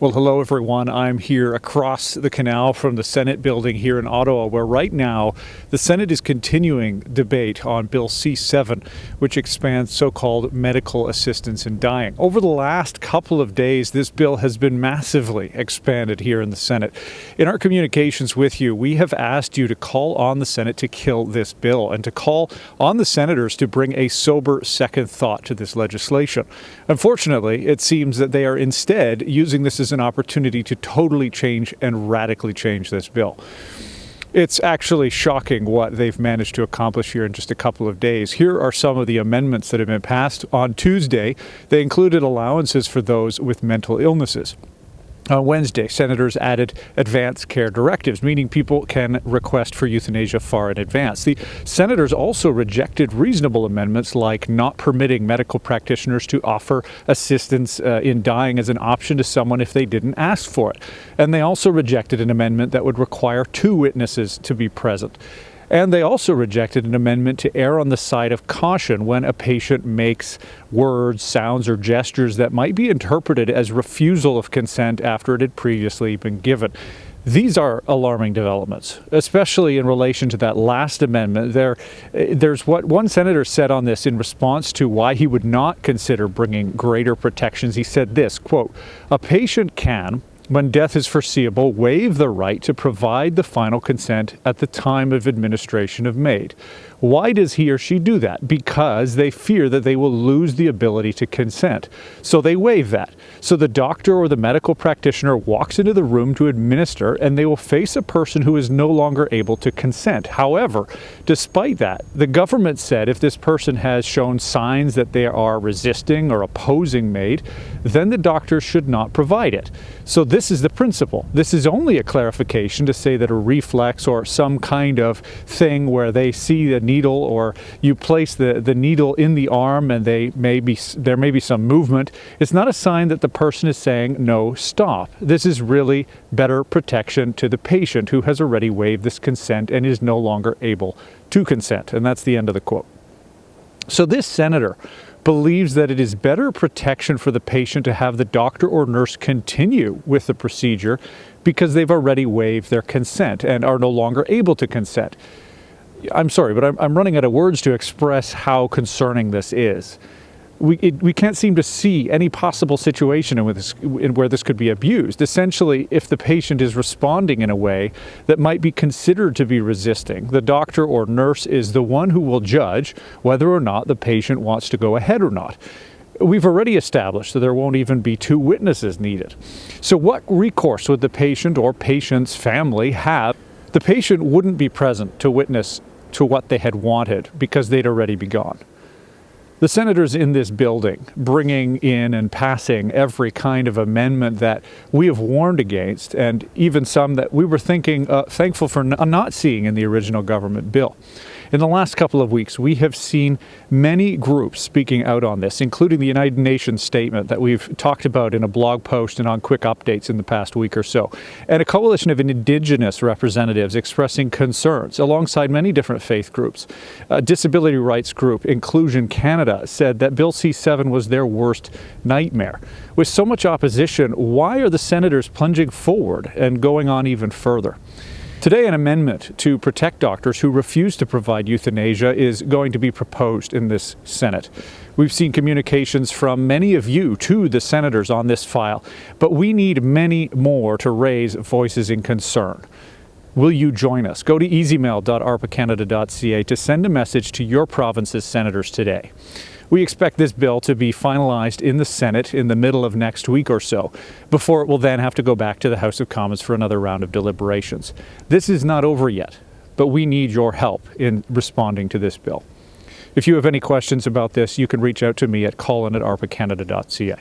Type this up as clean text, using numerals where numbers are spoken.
Well, hello everyone. I'm here across the canal from the Senate building here in Ottawa, where right now the Senate is continuing debate on Bill C-7, which expands so-called medical assistance in dying. Over the last couple of days, this bill has been massively expanded here in the Senate. In our communications with you, we have asked you to call on the Senate to kill this bill and to call on the senators to bring a sober second thought to this legislation. Unfortunately, it seems that they are instead using this as an opportunity to totally change and radically change this bill. It's actually shocking what they've managed to accomplish here in just a couple of days. Here are some of the amendments that have been passed. On Tuesday, they included allowances for those with mental illnesses. On Wednesday, senators added advance care directives, meaning people can request for euthanasia far in advance. The senators also rejected reasonable amendments like not permitting medical practitioners to offer assistance in dying as an option to someone if they didn't ask for it. And they also rejected an amendment that would require 2 witnesses to be present. And they also rejected an amendment to err on the side of caution when a patient makes words, sounds, or gestures that might be interpreted as refusal of consent after it had previously been given. These are alarming developments, especially in relation to that last amendment. There's what one senator said on this in response to why he would not consider bringing greater protections. He said this, quote, "A patient can, when death is foreseeable, waive the right to provide the final consent at the time of administration of MAID. Why does he or she do that? Because they fear that they will lose the ability to consent. So they waive that. So the doctor or the medical practitioner walks into the room to administer, and they will face a person who is no longer able to consent. However, despite that, the government said if this person has shown signs that they are resisting or opposing MAID, then the doctor should not provide it. So this is the principle. This is only a clarification to say that a reflex or some kind of thing where they see the needle, or you place the needle in the arm and there may be some movement, it's not a sign that the person is saying, no, stop. This is really better protection to the patient who has already waived this consent and is no longer able to consent." And that's the end of the quote. So this senator believes that it is better protection for the patient to have the doctor or nurse continue with the procedure because they've already waived their consent and are no longer able to consent. I'm sorry, but I'm running out of words to express how concerning this is. We can't seem to see any possible situation where this could be abused. Essentially, if the patient is responding in a way that might be considered to be resisting, the doctor or nurse is the one who will judge whether or not the patient wants to go ahead or not. We've already established that there won't even be 2 witnesses needed. So what recourse would the patient or patient's family have? The patient wouldn't be present to witness to what they had wanted because they'd already be gone. The senators in this building bringing in and passing every kind of amendment that we have warned against, and even some that we were thankful for not seeing in the original government bill. In the last couple of weeks, we have seen many groups speaking out on this, including the United Nations statement that we've talked about in a blog post and on quick updates in the past week or so, and a coalition of Indigenous representatives expressing concerns alongside many different faith groups. A disability rights group, Inclusion Canada, said that Bill C-7 was their worst nightmare. With so much opposition, why are the senators plunging forward and going on even further? Today, an amendment to protect doctors who refuse to provide euthanasia is going to be proposed in this Senate. We've seen communications from many of you to the senators on this file, but we need many more to raise voices in concern. Will you join us? Go to easymail.arpacanada.ca to send a message to your province's senators today. We expect this bill to be finalized in the Senate in the middle of next week or so, before it will then have to go back to the House of Commons for another round of deliberations. This is not over yet, but we need your help in responding to this bill. If you have any questions about this, you can reach out to me at colin@arpacanada.ca.